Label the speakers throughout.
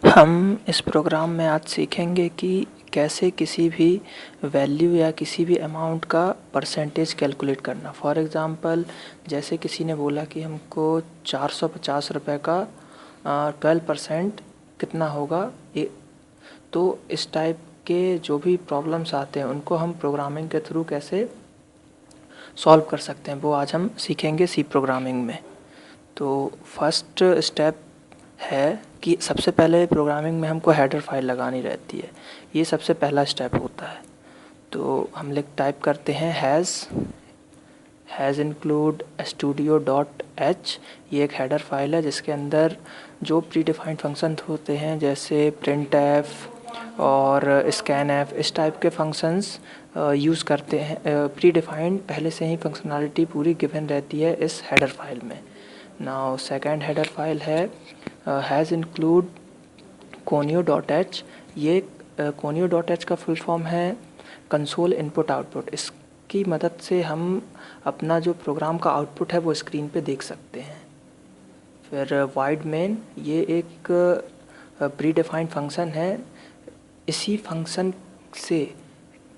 Speaker 1: हम इस प्रोग्राम में आज सीखेंगे कि कैसे किसी भी वैल्यू या किसी भी अमाउंट का परसेंटेज कैलकुलेट करना। फॉर एग्ज़ाम्पल, जैसे किसी ने बोला कि हमको 450 रुपये का 12% कितना होगा ये। तो इस टाइप के जो भी प्रॉब्लम्स आते हैं उनको हम प्रोग्रामिंग के थ्रू कैसे सॉल्व कर सकते हैं, वो आज हम सीखेंगे सी प्रोग्रामिंग में। तो फर्स्ट स्टेप है कि सबसे पहले प्रोग्रामिंग में हमको हेडर फाइल लगानी रहती है। ये सबसे पहला स्टेप होता है। तो हम टाइप करते हैं has include studio dot H. ये एक हेडर फाइल है जिसके अंदर जो प्री डिफाइंड फंक्शन होते हैं जैसे प्रिंट एफ और स्कैन एफ, इस टाइप के फंक्शंस यूज़ करते हैं। प्री डिफाइंड पहले से ही फंक्शनैलिटी पूरी गिवन रहती है इस हेडर फाइल में। नाउ सेकेंड हेडर फाइल है has include conio dot H. ये conio डॉट एच का फुल फॉर्म है कंसोल इनपुट आउटपुट। इसकी मदद से हम अपना जो प्रोग्राम का आउटपुट है वो स्क्रीन पे देख सकते हैं। फिर वाइड मेन, ये एक प्री डिफाइंड फंक्शन है। इसी फंक्शन से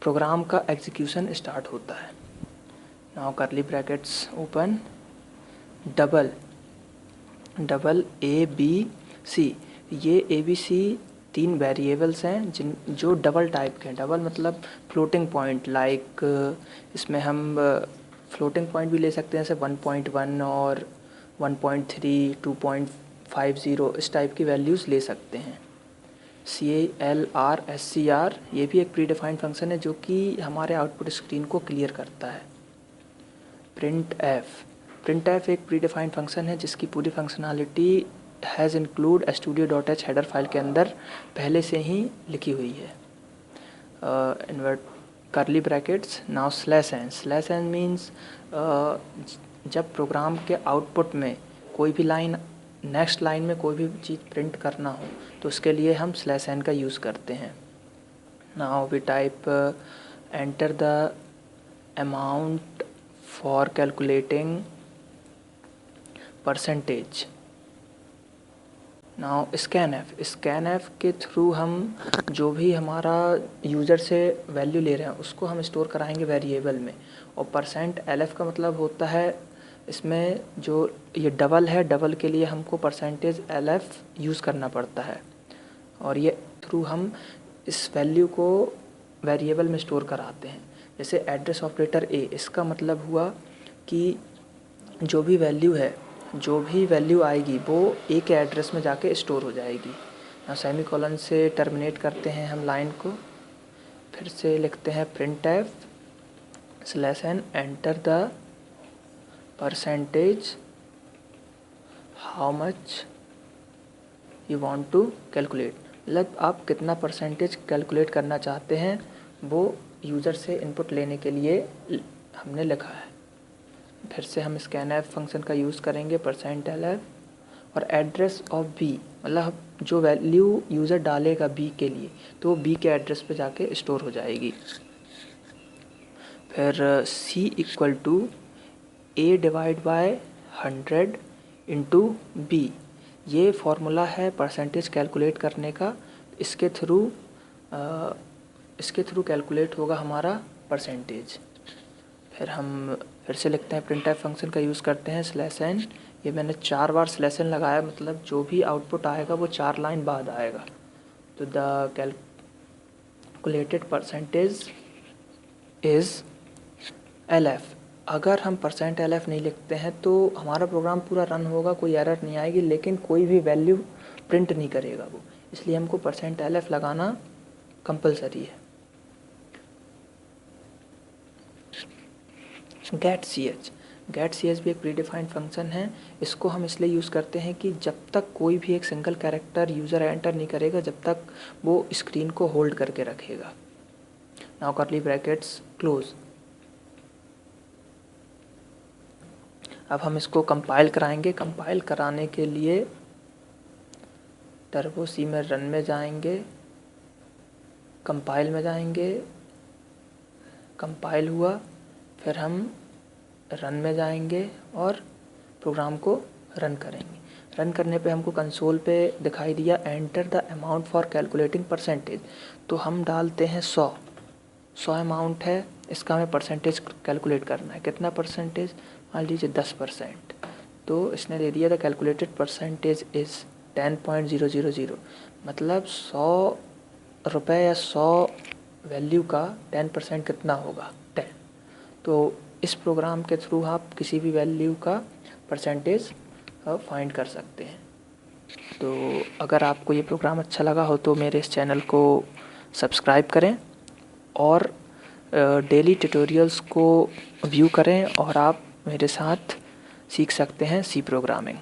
Speaker 1: प्रोग्राम का एग्जीक्यूशन स्टार्ट होता है। Now curly brackets open, double A B C. ये ए बी सी 3 वेरिएबल्स हैं जो डबल टाइप के हैं। डबल मतलब फ्लोटिंग पॉइंट, लाइक इसमें हम फ्लोटिंग पॉइंट भी ले सकते हैं जैसे 1.1 और 1.3, 2.50, इस टाइप की वैल्यूज़ ले सकते हैं। CLR, ये भी एक प्री डिफाइंड फंक्शन है जो कि हमारे आउटपुट स्क्रीन को क्लियर करता है। प्रिंट एफ एक प्री डिफाइंड फंक्शन है जिसकी पूरी functionality has include studio dot H header file के अंदर पहले से ही लिखी हुई है। Invert curly brackets, now slash N means जब प्रोग्राम के आउटपुट में कोई भी लाइन, नेक्स्ट लाइन में कोई भी चीज़ प्रिंट करना हो तो उसके लिए हम स्लैश एन का यूज़ करते हैं। Now we type enter the amount for calculating percentage. Now scanf के थ्रू हम जो भी हमारा यूज़र से वैल्यू ले रहे हैं उसको हम स्टोर कराएंगे वेरिएबल में। और %lf का मतलब होता है, इसमें जो ये डबल है, डबल के लिए हमको %lf यूज़ करना पड़ता है। और ये थ्रू हम इस वैल्यू को वेरिएबल में स्टोर कराते हैं। जैसे एड्रेस ऑपरेटर ए, इसका मतलब हुआ कि जो भी वैल्यू आएगी वो ए के एड्रेस में जाके स्टोर हो जाएगी। ना सेमीकोलन से टर्मिनेट करते हैं हम लाइन को। फिर से लिखते हैं printf slash N enter the percentage how much you want to calculate. मतलब आप कितना परसेंटेज कैलकुलेट करना चाहते हैं वो यूज़र से इनपुट लेने के लिए हमने लिखा है। फिर से हम स्कैन एफ फंक्शन का यूज़ करेंगे %lf और एड्रेस ऑफ बी, मतलब जो वैल्यू यूज़र डालेगा बी के लिए तो बी के एड्रेस पे जाके स्टोर हो जाएगी। फिर C equal to A divide by 100 into B. ये फार्मूला है परसेंटेज कैलकुलेट करने का। इसके थ्रू कैलकुलेट होगा हमारा परसेंटेज। फिर हम फिर से लिखते हैं प्रिंट एफ फंक्शन का यूज़ करते हैं स्लैश एन। ये मैंने 4 बार स्लैश एन लगाया, मतलब जो भी आउटपुट आएगा वो 4 लाइन बाद आएगा। तो the calculated percentage is LF। अगर हम %lf नहीं लिखते हैं तो हमारा प्रोग्राम पूरा रन होगा, कोई एरर नहीं आएगी, लेकिन कोई भी वैल्यू प्रिंट नहीं करेगा वो। इसलिए हमको %lf लगाना कंपलसरी है। गेट सी एच भी एक प्री डिफाइंड फंक्शन है। इसको हम इसलिए यूज़ करते हैं कि जब तक कोई भी एक सिंगल कैरेक्टर यूज़र एंटर नहीं करेगा जब तक वो स्क्रीन को होल्ड करके रखेगा। Now curly brackets close. अब हम इसको कंपाइल कराएंगे। कंपाइल कराने के लिए टर्बो सी में रन में जाएंगे, कंपाइल में जाएंगे, कंपाइल हुआ, फिर हम रन में जाएंगे और प्रोग्राम को रन करेंगे। रन करने पे हमको कंसोल पे दिखाई दिया enter the amount for calculating percentage. तो हम डालते हैं 100 अमाउंट है, इसका हमें परसेंटेज कैलकुलेट करना है। कितना परसेंटेज? मान लीजिए 10%। तो इसने दे दिया द कैलकुलेटेड परसेंटेज इज़ 10.000, मतलब 100 रुपये या 100 वैल्यू का 10% कितना होगा? 10। तो इस प्रोग्राम के थ्रू आप किसी भी वैल्यू का परसेंटेज फाइंड कर सकते हैं। तो अगर आपको ये प्रोग्राम अच्छा लगा हो तो मेरे इस चैनल को सब्सक्राइब करें और डेली ट्यूटोरियल्स को व्यू करें और आप मेरे साथ सीख सकते हैं सी प्रोग्रामिंग।